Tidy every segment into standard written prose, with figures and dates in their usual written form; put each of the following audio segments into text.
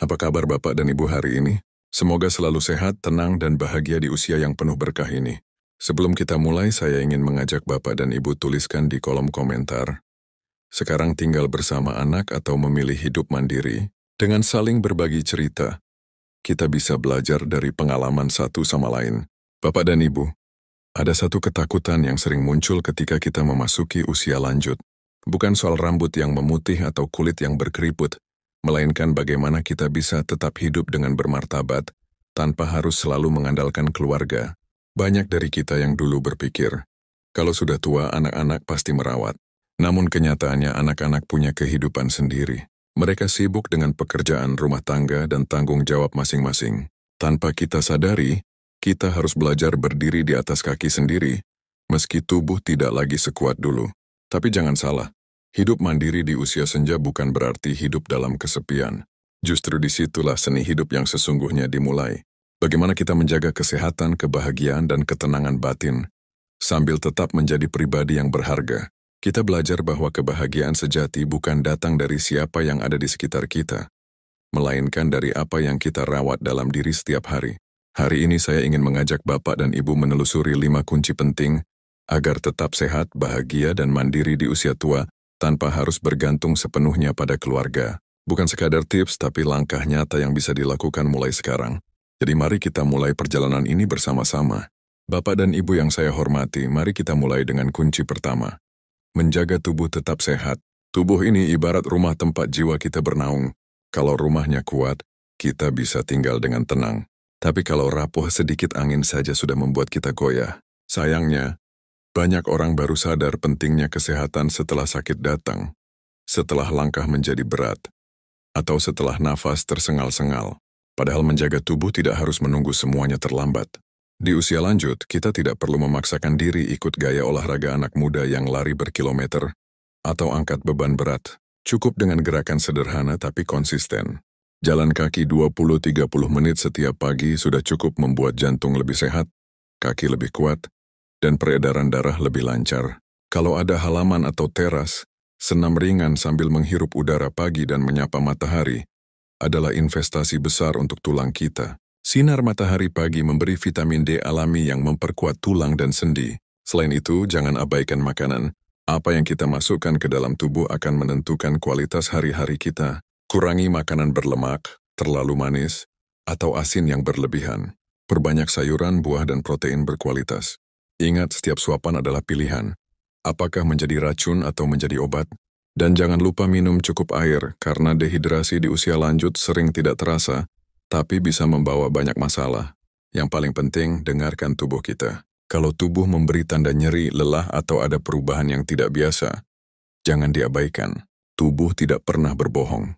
Apa kabar Bapak dan Ibu hari ini? Semoga selalu sehat, tenang, dan bahagia di usia yang penuh berkah ini. Sebelum kita mulai, saya ingin mengajak Bapak dan Ibu tuliskan di kolom komentar. Sekarang tinggal bersama anak atau memilih hidup mandiri, dengan saling berbagi cerita. Kita bisa belajar dari pengalaman satu sama lain. Bapak dan Ibu, ada satu ketakutan yang sering muncul ketika kita memasuki usia lanjut. Bukan soal rambut yang memutih atau kulit yang berkeriput, melainkan bagaimana kita bisa tetap hidup dengan bermartabat, tanpa harus selalu mengandalkan keluarga. Banyak dari kita yang dulu berpikir, kalau sudah tua anak-anak pasti merawat. Namun kenyataannya anak-anak punya kehidupan sendiri. Mereka sibuk dengan pekerjaan rumah tangga dan tanggung jawab masing-masing. Tanpa kita sadari, kita harus belajar berdiri di atas kaki sendiri, meski tubuh tidak lagi sekuat dulu. Tapi jangan salah, hidup mandiri di usia senja bukan berarti hidup dalam kesepian. Justru disitulah seni hidup yang sesungguhnya dimulai. Bagaimana kita menjaga kesehatan, kebahagiaan, dan ketenangan batin, sambil tetap menjadi pribadi yang berharga. Kita belajar bahwa kebahagiaan sejati bukan datang dari siapa yang ada di sekitar kita, melainkan dari apa yang kita rawat dalam diri setiap hari. Hari ini saya ingin mengajak Bapak dan Ibu menelusuri 5 kunci penting agar tetap sehat, bahagia, dan mandiri di usia tua tanpa harus bergantung sepenuhnya pada keluarga. Bukan sekadar tips, tapi langkah nyata yang bisa dilakukan mulai sekarang. Jadi mari kita mulai perjalanan ini bersama-sama. Bapak dan Ibu yang saya hormati, mari kita mulai dengan kunci pertama. Menjaga tubuh tetap sehat. Tubuh ini ibarat rumah tempat jiwa kita bernaung. Kalau rumahnya kuat, kita bisa tinggal dengan tenang. Tapi kalau rapuh sedikit angin saja sudah membuat kita goyah. Sayangnya, banyak orang baru sadar pentingnya kesehatan setelah sakit datang, setelah langkah menjadi berat, atau setelah nafas tersengal-sengal. Padahal menjaga tubuh tidak harus menunggu semuanya terlambat. Di usia lanjut, kita tidak perlu memaksakan diri ikut gaya olahraga anak muda yang lari berkilometer atau angkat beban berat. Cukup dengan gerakan sederhana tapi konsisten. Jalan kaki 20-30 menit setiap pagi sudah cukup membuat jantung lebih sehat, kaki lebih kuat, dan peredaran darah lebih lancar. Kalau ada halaman atau teras, senam ringan sambil menghirup udara pagi dan menyapa matahari adalah investasi besar untuk tulang kita. Sinar matahari pagi memberi vitamin D alami yang memperkuat tulang dan sendi. Selain itu, jangan abaikan makanan. Apa yang kita masukkan ke dalam tubuh akan menentukan kualitas hari-hari kita. Kurangi makanan berlemak, terlalu manis, atau asin yang berlebihan. Perbanyak sayuran, buah, dan protein berkualitas. Ingat, setiap suapan adalah pilihan. Apakah menjadi racun atau menjadi obat? Dan jangan lupa minum cukup air, karena dehidrasi di usia lanjut sering tidak terasa, tapi bisa membawa banyak masalah. Yang paling penting, dengarkan tubuh kita. Kalau tubuh memberi tanda nyeri, lelah, atau ada perubahan yang tidak biasa, jangan diabaikan. Tubuh tidak pernah berbohong.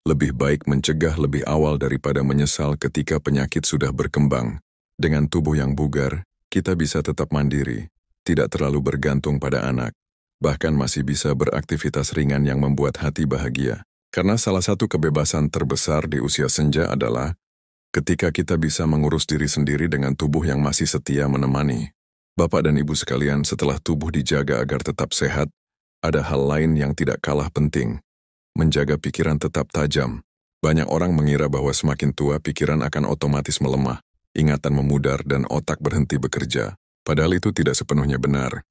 Lebih baik mencegah lebih awal daripada menyesal ketika penyakit sudah berkembang. Dengan tubuh yang bugar, kita bisa tetap mandiri, tidak terlalu bergantung pada anak, bahkan masih bisa beraktivitas ringan yang membuat hati bahagia. Karena salah satu kebebasan terbesar di usia senja adalah ketika kita bisa mengurus diri sendiri dengan tubuh yang masih setia menemani. Bapak dan Ibu sekalian, setelah tubuh dijaga agar tetap sehat, ada hal lain yang tidak kalah penting. Menjaga pikiran tetap tajam. Banyak orang mengira bahwa semakin tua pikiran akan otomatis melemah, ingatan memudar dan otak berhenti bekerja. Padahal itu tidak sepenuhnya benar.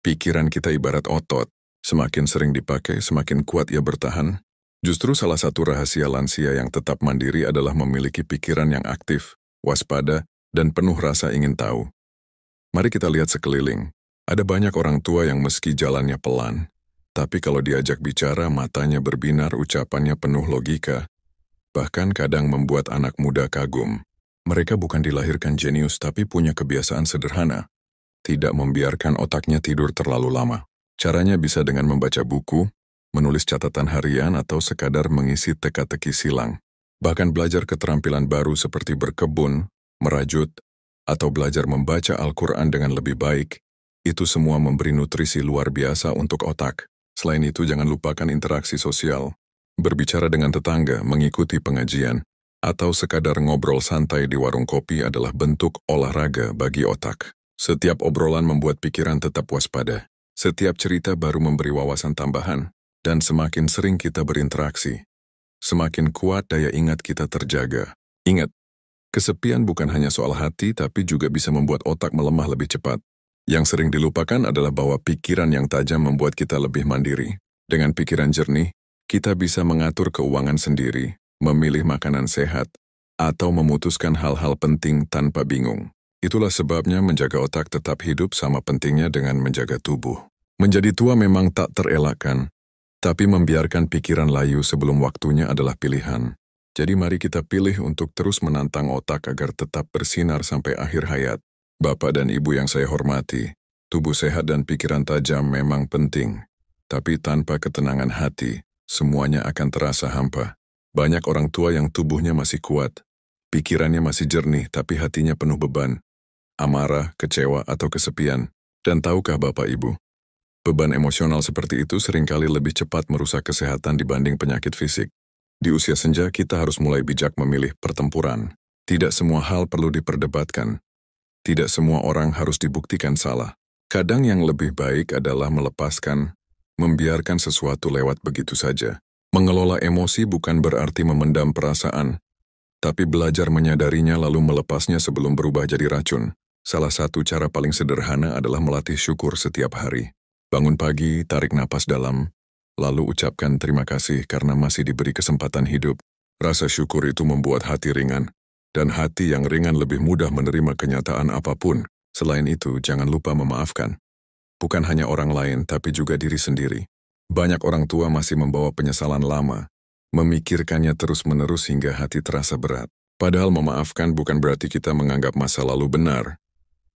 Pikiran kita ibarat otot. Semakin sering dipakai, semakin kuat ia bertahan. Justru salah satu rahasia lansia yang tetap mandiri adalah memiliki pikiran yang aktif, waspada, dan penuh rasa ingin tahu. Mari kita lihat sekeliling. Ada banyak orang tua yang meski jalannya pelan, tapi kalau diajak bicara matanya berbinar, ucapannya penuh logika. Bahkan kadang membuat anak muda kagum. Mereka bukan dilahirkan jenius tapi punya kebiasaan sederhana. Tidak membiarkan otaknya tidur terlalu lama. Caranya bisa dengan membaca buku, menulis catatan harian, atau sekadar mengisi teka-teki silang. Bahkan belajar keterampilan baru seperti berkebun, merajut, atau belajar membaca Al-Quran dengan lebih baik, itu semua memberi nutrisi luar biasa untuk otak. Selain itu, jangan lupakan interaksi sosial. Berbicara dengan tetangga, mengikuti pengajian, atau sekadar ngobrol santai di warung kopi adalah bentuk olahraga bagi otak. Setiap obrolan membuat pikiran tetap waspada. Setiap cerita baru memberi wawasan tambahan. Dan semakin sering kita berinteraksi, semakin kuat daya ingat kita terjaga. Ingat, kesepian bukan hanya soal hati tapi juga bisa membuat otak melemah lebih cepat. Yang sering dilupakan adalah bahwa pikiran yang tajam membuat kita lebih mandiri. Dengan pikiran jernih, kita bisa mengatur keuangan sendiri, memilih makanan sehat, atau memutuskan hal-hal penting tanpa bingung. Itulah sebabnya menjaga otak tetap hidup sama pentingnya dengan menjaga tubuh. Menjadi tua memang tak terelakkan, tapi membiarkan pikiran layu sebelum waktunya adalah pilihan. Jadi mari kita pilih untuk terus menantang otak agar tetap bersinar sampai akhir hayat. Bapak dan Ibu yang saya hormati, tubuh sehat dan pikiran tajam memang penting. Tapi tanpa ketenangan hati, semuanya akan terasa hampa. Banyak orang tua yang tubuhnya masih kuat, pikirannya masih jernih tapi hatinya penuh beban, amarah, kecewa, atau kesepian. Dan tahukah Bapak Ibu, beban emosional seperti itu seringkali lebih cepat merusak kesehatan dibanding penyakit fisik. Di usia senja kita harus mulai bijak memilih pertempuran. Tidak semua hal perlu diperdebatkan. Tidak semua orang harus dibuktikan salah. Kadang yang lebih baik adalah melepaskan, membiarkan sesuatu lewat begitu saja. Mengelola emosi bukan berarti memendam perasaan, tapi belajar menyadarinya lalu melepasnya sebelum berubah jadi racun. Salah satu cara paling sederhana adalah melatih syukur setiap hari. Bangun pagi, tarik napas dalam, lalu ucapkan terima kasih karena masih diberi kesempatan hidup. Rasa syukur itu membuat hati ringan, dan hati yang ringan lebih mudah menerima kenyataan apapun. Selain itu, jangan lupa memaafkan. Bukan hanya orang lain, tapi juga diri sendiri. Banyak orang tua masih membawa penyesalan lama, memikirkannya terus-menerus hingga hati terasa berat. Padahal memaafkan bukan berarti kita menganggap masa lalu benar,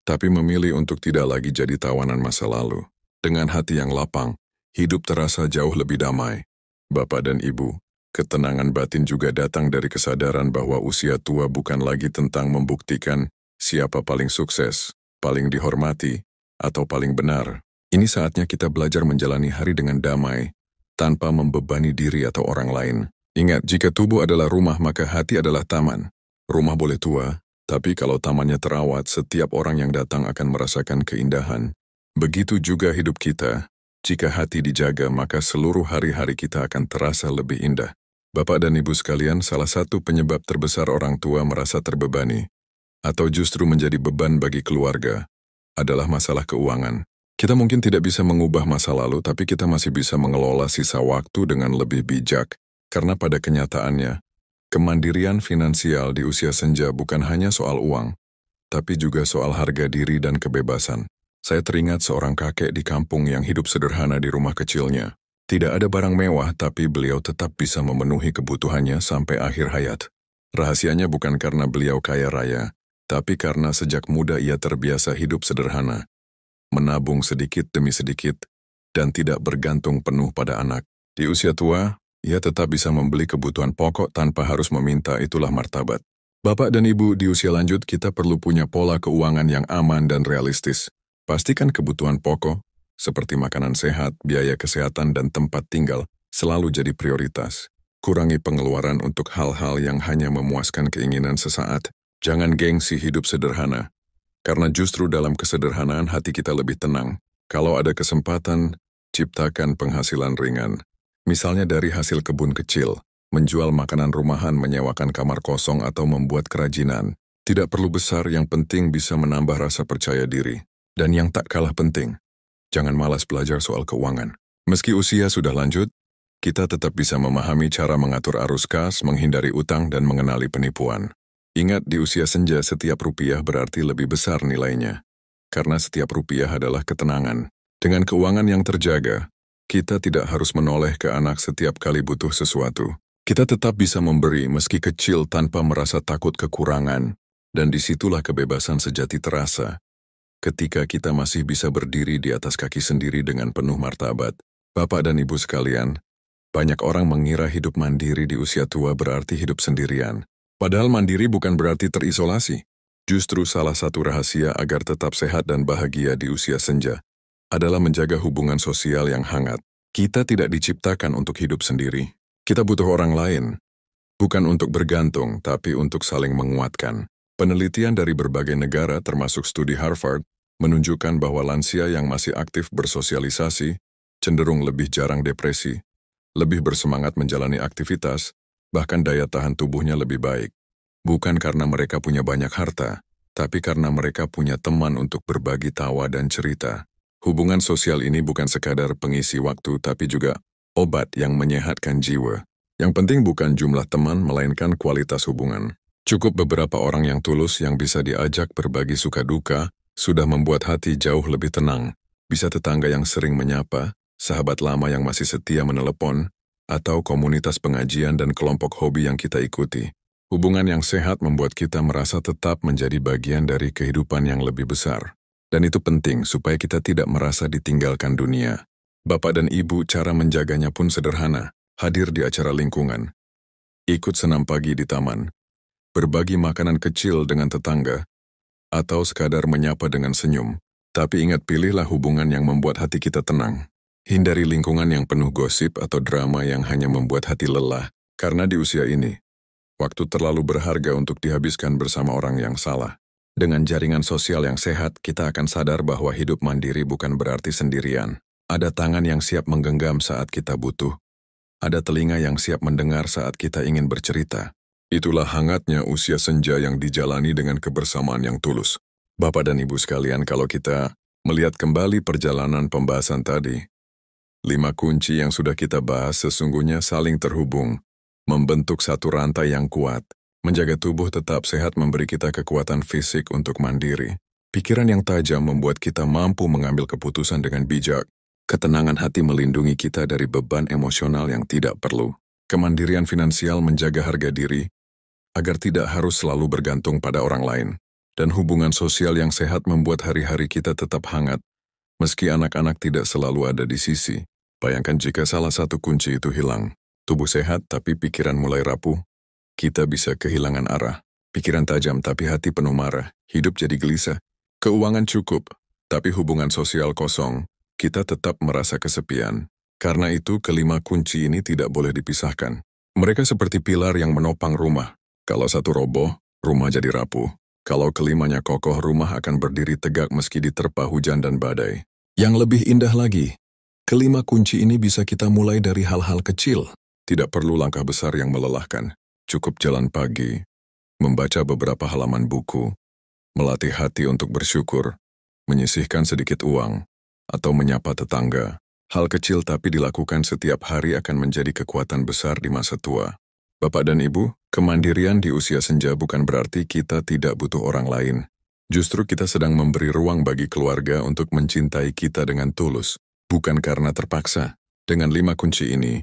tapi memilih untuk tidak lagi jadi tawanan masa lalu. Dengan hati yang lapang, hidup terasa jauh lebih damai. Bapak dan Ibu, ketenangan batin juga datang dari kesadaran bahwa usia tua bukan lagi tentang membuktikan siapa paling sukses, paling dihormati, atau paling benar. Ini saatnya kita belajar menjalani hari dengan damai, tanpa membebani diri atau orang lain. Ingat, jika tubuh adalah rumah, maka hati adalah taman. Rumah boleh tua, tapi kalau tamannya terawat, setiap orang yang datang akan merasakan keindahan. Begitu juga hidup kita. Jika hati dijaga, maka seluruh hari-hari kita akan terasa lebih indah. Bapak dan Ibu sekalian, salah satu penyebab terbesar orang tua merasa terbebani, atau justru menjadi beban bagi keluarga, adalah masalah keuangan. Kita mungkin tidak bisa mengubah masa lalu, tapi kita masih bisa mengelola sisa waktu dengan lebih bijak. Karena pada kenyataannya, kemandirian finansial di usia senja bukan hanya soal uang, tapi juga soal harga diri dan kebebasan. Saya teringat seorang kakek di kampung yang hidup sederhana di rumah kecilnya. Tidak ada barang mewah, tapi beliau tetap bisa memenuhi kebutuhannya sampai akhir hayat. Rahasianya bukan karena beliau kaya raya, tapi karena sejak muda ia terbiasa hidup sederhana, menabung sedikit demi sedikit, dan tidak bergantung penuh pada anak. Di usia tua, ia tetap bisa membeli kebutuhan pokok tanpa harus meminta, itulah martabat. Bapak dan Ibu, di usia lanjut kita perlu punya pola keuangan yang aman dan realistis. Pastikan kebutuhan pokok, seperti makanan sehat, biaya kesehatan, dan tempat tinggal, selalu jadi prioritas. Kurangi pengeluaran untuk hal-hal yang hanya memuaskan keinginan sesaat. Jangan gengsi hidup sederhana, karena justru dalam kesederhanaan hati kita lebih tenang. Kalau ada kesempatan, ciptakan penghasilan ringan. Misalnya dari hasil kebun kecil, menjual makanan rumahan, menyewakan kamar kosong, atau membuat kerajinan. Tidak perlu besar, yang penting bisa menambah rasa percaya diri. Dan yang tak kalah penting, jangan malas belajar soal keuangan. Meski usia sudah lanjut, kita tetap bisa memahami cara mengatur arus kas, menghindari utang, dan mengenali penipuan. Ingat, di usia senja setiap rupiah berarti lebih besar nilainya. Karena setiap rupiah adalah ketenangan. Dengan keuangan yang terjaga, kita tidak harus menoleh ke anak setiap kali butuh sesuatu. Kita tetap bisa memberi meski kecil tanpa merasa takut kekurangan. Dan disitulah kebebasan sejati terasa. Ketika kita masih bisa berdiri di atas kaki sendiri dengan penuh martabat. Bapak dan Ibu sekalian, banyak orang mengira hidup mandiri di usia tua berarti hidup sendirian. Padahal mandiri bukan berarti terisolasi. Justru salah satu rahasia agar tetap sehat dan bahagia di usia senja adalah menjaga hubungan sosial yang hangat. Kita tidak diciptakan untuk hidup sendiri. Kita butuh orang lain. Bukan untuk bergantung, tapi untuk saling menguatkan. Penelitian dari berbagai negara termasuk studi Harvard menunjukkan bahwa lansia yang masih aktif bersosialisasi cenderung lebih jarang depresi, lebih bersemangat menjalani aktivitas, Bahkan daya tahan tubuhnya lebih baik. Bukan karena mereka punya banyak harta, tapi karena mereka punya teman untuk berbagi tawa dan cerita. Hubungan sosial ini bukan sekadar pengisi waktu, tapi juga obat yang menyehatkan jiwa. Yang penting bukan jumlah teman, melainkan kualitas hubungan. Cukup beberapa orang yang tulus yang bisa diajak berbagi suka duka, sudah membuat hati jauh lebih tenang. Bisa tetangga yang sering menyapa, sahabat lama yang masih setia menelepon, atau komunitas pengajian dan kelompok hobi yang kita ikuti. Hubungan yang sehat membuat kita merasa tetap menjadi bagian dari kehidupan yang lebih besar. Dan itu penting supaya kita tidak merasa ditinggalkan dunia. Bapak dan Ibu, cara menjaganya pun sederhana. Hadir di acara lingkungan. Ikut senam pagi di taman. Berbagi makanan kecil dengan tetangga. Atau sekadar menyapa dengan senyum. Tapi ingat, pilihlah hubungan yang membuat hati kita tenang. Hindari lingkungan yang penuh gosip atau drama yang hanya membuat hati lelah. Karena di usia ini, waktu terlalu berharga untuk dihabiskan bersama orang yang salah. Dengan jaringan sosial yang sehat, kita akan sadar bahwa hidup mandiri bukan berarti sendirian. Ada tangan yang siap menggenggam saat kita butuh. Ada telinga yang siap mendengar saat kita ingin bercerita. Itulah hangatnya usia senja yang dijalani dengan kebersamaan yang tulus. Bapak dan Ibu sekalian, kalau kita melihat kembali perjalanan pembahasan tadi, 5 kunci yang sudah kita bahas sesungguhnya saling terhubung, membentuk satu rantai yang kuat. Menjaga tubuh tetap sehat memberi kita kekuatan fisik untuk mandiri. Pikiran yang tajam membuat kita mampu mengambil keputusan dengan bijak. Ketenangan hati melindungi kita dari beban emosional yang tidak perlu. Kemandirian finansial menjaga harga diri, agar tidak harus selalu bergantung pada orang lain. Dan hubungan sosial yang sehat membuat hari-hari kita tetap hangat, meski anak-anak tidak selalu ada di sisi. Bayangkan jika salah satu kunci itu hilang. Tubuh sehat tapi pikiran mulai rapuh. Kita bisa kehilangan arah. Pikiran tajam tapi hati penuh marah. Hidup jadi gelisah. Keuangan cukup, tapi hubungan sosial kosong. Kita tetap merasa kesepian. Karena itu, kelima kunci ini tidak boleh dipisahkan. Mereka seperti pilar yang menopang rumah. Kalau satu roboh, rumah jadi rapuh. Kalau kelimanya kokoh, rumah akan berdiri tegak meski diterpa hujan dan badai. Yang lebih indah lagi, kelima kunci ini bisa kita mulai dari hal-hal kecil. Tidak perlu langkah besar yang melelahkan. Cukup jalan pagi, membaca beberapa halaman buku, melatih hati untuk bersyukur, menyisihkan sedikit uang, atau menyapa tetangga. Hal kecil tapi dilakukan setiap hari akan menjadi kekuatan besar di masa tua. Bapak dan Ibu, kemandirian di usia senja bukan berarti kita tidak butuh orang lain. Justru kita sedang memberi ruang bagi keluarga untuk mencintai kita dengan tulus, bukan karena terpaksa. Dengan 5 kunci ini,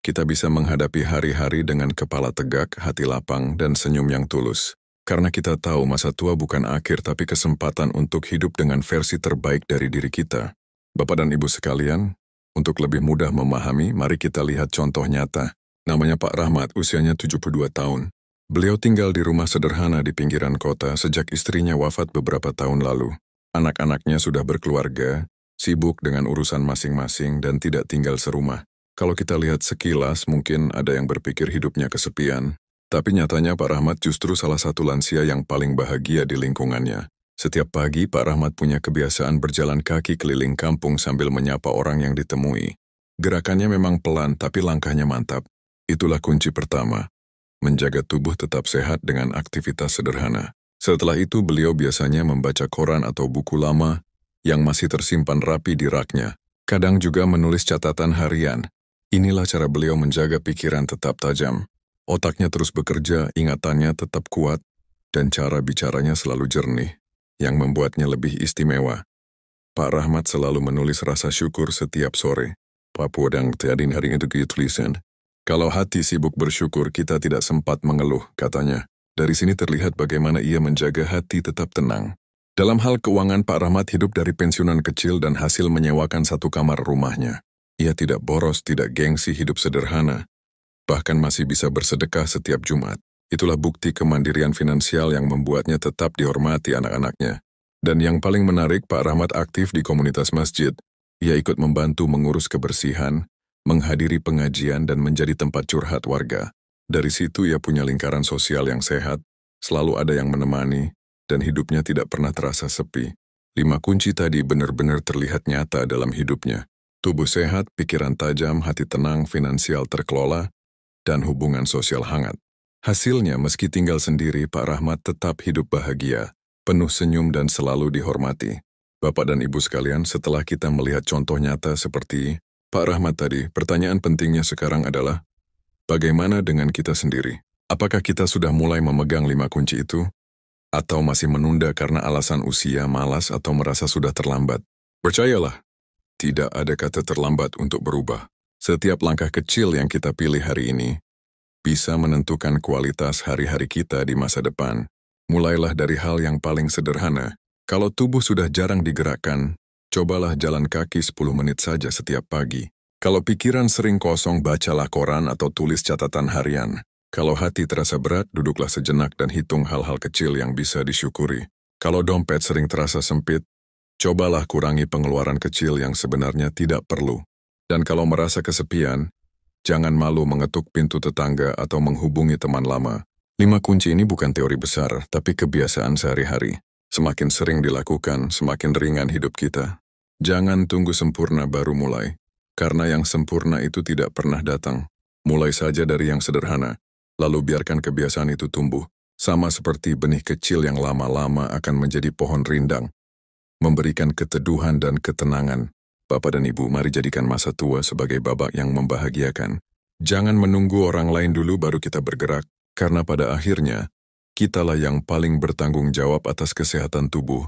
kita bisa menghadapi hari-hari dengan kepala tegak, hati lapang, dan senyum yang tulus. Karena kita tahu masa tua bukan akhir tapi kesempatan untuk hidup dengan versi terbaik dari diri kita. Bapak dan Ibu sekalian, untuk lebih mudah memahami, mari kita lihat contoh nyata. Namanya Pak Rahmat, usianya 72 tahun. Beliau tinggal di rumah sederhana di pinggiran kota sejak istrinya wafat beberapa tahun lalu. Anak-anaknya sudah berkeluarga, sibuk dengan urusan masing-masing dan tidak tinggal serumah. Kalau kita lihat sekilas, mungkin ada yang berpikir hidupnya kesepian. Tapi nyatanya Pak Rahmat justru salah satu lansia yang paling bahagia di lingkungannya. Setiap pagi, Pak Rahmat punya kebiasaan berjalan kaki keliling kampung sambil menyapa orang yang ditemui. Gerakannya memang pelan, tapi langkahnya mantap. Itulah kunci pertama, menjaga tubuh tetap sehat dengan aktivitas sederhana. Setelah itu, beliau biasanya membaca koran atau buku lama yang masih tersimpan rapi di raknya. Kadang juga menulis catatan harian. Inilah cara beliau menjaga pikiran tetap tajam. Otaknya terus bekerja, ingatannya tetap kuat, dan cara bicaranya selalu jernih, yang membuatnya lebih istimewa. Pak Rahmat selalu menulis rasa syukur setiap sore. Papua dan tiadin hari itu tulisan. Kalau hati sibuk bersyukur, kita tidak sempat mengeluh, katanya. Dari sini terlihat bagaimana ia menjaga hati tetap tenang. Dalam hal keuangan, Pak Rahmat hidup dari pensiunan kecil dan hasil menyewakan satu kamar rumahnya. Ia tidak boros, tidak gengsi, hidup sederhana. Bahkan masih bisa bersedekah setiap Jumat. Itulah bukti kemandirian finansial yang membuatnya tetap dihormati anak-anaknya. Dan yang paling menarik, Pak Rahmat aktif di komunitas masjid. Ia ikut membantu mengurus kebersihan, menghadiri pengajian, dan menjadi tempat curhat warga. Dari situ ia punya lingkaran sosial yang sehat, selalu ada yang menemani, dan hidupnya tidak pernah terasa sepi. 5 kunci tadi benar-benar terlihat nyata dalam hidupnya. Tubuh sehat, pikiran tajam, hati tenang, finansial terkelola, dan hubungan sosial hangat. Hasilnya, meski tinggal sendiri, Pak Rahmat tetap hidup bahagia, penuh senyum dan selalu dihormati. Bapak dan Ibu sekalian, setelah kita melihat contoh nyata seperti Pak Rahmat tadi, pertanyaan pentingnya sekarang adalah, bagaimana dengan kita sendiri? Apakah kita sudah mulai memegang 5 kunci itu? Atau masih menunda karena alasan usia, malas, atau merasa sudah terlambat? Percayalah, tidak ada kata terlambat untuk berubah. Setiap langkah kecil yang kita pilih hari ini bisa menentukan kualitas hari-hari kita di masa depan. Mulailah dari hal yang paling sederhana. Kalau tubuh sudah jarang digerakkan, cobalah jalan kaki 10 menit saja setiap pagi. Kalau pikiran sering kosong, bacalah koran atau tulis catatan harian. Kalau hati terasa berat, duduklah sejenak dan hitung hal-hal kecil yang bisa disyukuri. Kalau dompet sering terasa sempit, cobalah kurangi pengeluaran kecil yang sebenarnya tidak perlu. Dan kalau merasa kesepian, jangan malu mengetuk pintu tetangga atau menghubungi teman lama. 5 kunci ini bukan teori besar, tapi kebiasaan sehari-hari. Semakin sering dilakukan, semakin ringan hidup kita. Jangan tunggu sempurna baru mulai, karena yang sempurna itu tidak pernah datang. Mulai saja dari yang sederhana, lalu biarkan kebiasaan itu tumbuh. Sama seperti benih kecil yang lama-lama akan menjadi pohon rindang, memberikan keteduhan dan ketenangan. Bapak dan Ibu, mari jadikan masa tua sebagai babak yang membahagiakan. Jangan menunggu orang lain dulu baru kita bergerak, karena pada akhirnya, kitalah yang paling bertanggung jawab atas kesehatan tubuh,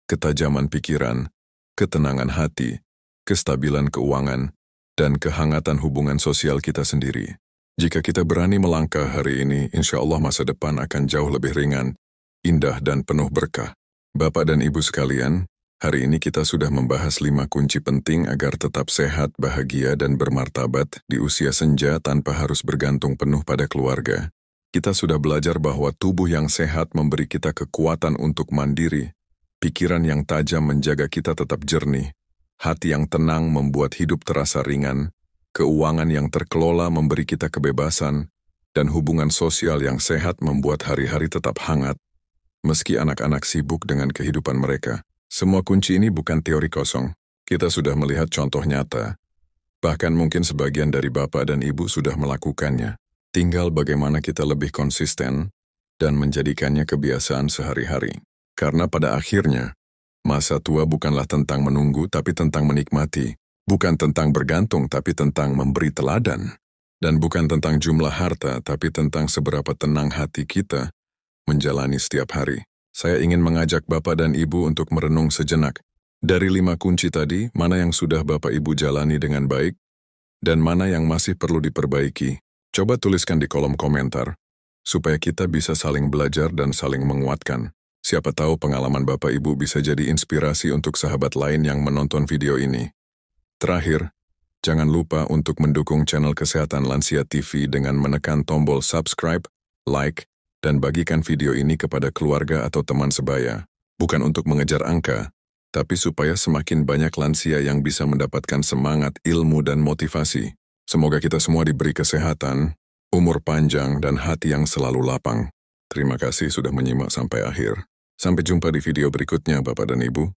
ketajaman pikiran, ketenangan hati, kestabilan keuangan, dan kehangatan hubungan sosial kita sendiri. Jika kita berani melangkah hari ini, insya Allah masa depan akan jauh lebih ringan, indah dan penuh berkah. Bapak dan Ibu sekalian, hari ini kita sudah membahas 5 kunci penting agar tetap sehat, bahagia, dan bermartabat di usia senja tanpa harus bergantung penuh pada keluarga. Kita sudah belajar bahwa tubuh yang sehat memberi kita kekuatan untuk mandiri, pikiran yang tajam menjaga kita tetap jernih, hati yang tenang membuat hidup terasa ringan, keuangan yang terkelola memberi kita kebebasan, dan hubungan sosial yang sehat membuat hari-hari tetap hangat. Meski anak-anak sibuk dengan kehidupan mereka, semua kunci ini bukan teori kosong. Kita sudah melihat contoh nyata. Bahkan mungkin sebagian dari Bapak dan Ibu sudah melakukannya. Tinggal bagaimana kita lebih konsisten dan menjadikannya kebiasaan sehari-hari. Karena pada akhirnya, masa tua bukanlah tentang menunggu tapi tentang menikmati. Bukan tentang bergantung tapi tentang memberi teladan. Dan bukan tentang jumlah harta tapi tentang seberapa tenang hati kita menjalani setiap hari. Saya ingin mengajak Bapak dan Ibu untuk merenung sejenak. Dari 5 kunci tadi, mana yang sudah Bapak Ibu jalani dengan baik, dan mana yang masih perlu diperbaiki. Coba tuliskan di kolom komentar, supaya kita bisa saling belajar dan saling menguatkan. Siapa tahu pengalaman Bapak Ibu bisa jadi inspirasi untuk sahabat lain yang menonton video ini. Terakhir, jangan lupa untuk mendukung channel Kesehatan Lansia TV dengan menekan tombol subscribe, like, dan bagikan video ini kepada keluarga atau teman sebaya. Bukan untuk mengejar angka, tapi supaya semakin banyak lansia yang bisa mendapatkan semangat, ilmu, dan motivasi. Semoga kita semua diberi kesehatan, umur panjang, dan hati yang selalu lapang. Terima kasih sudah menyimak sampai akhir. Sampai jumpa di video berikutnya, Bapak dan Ibu.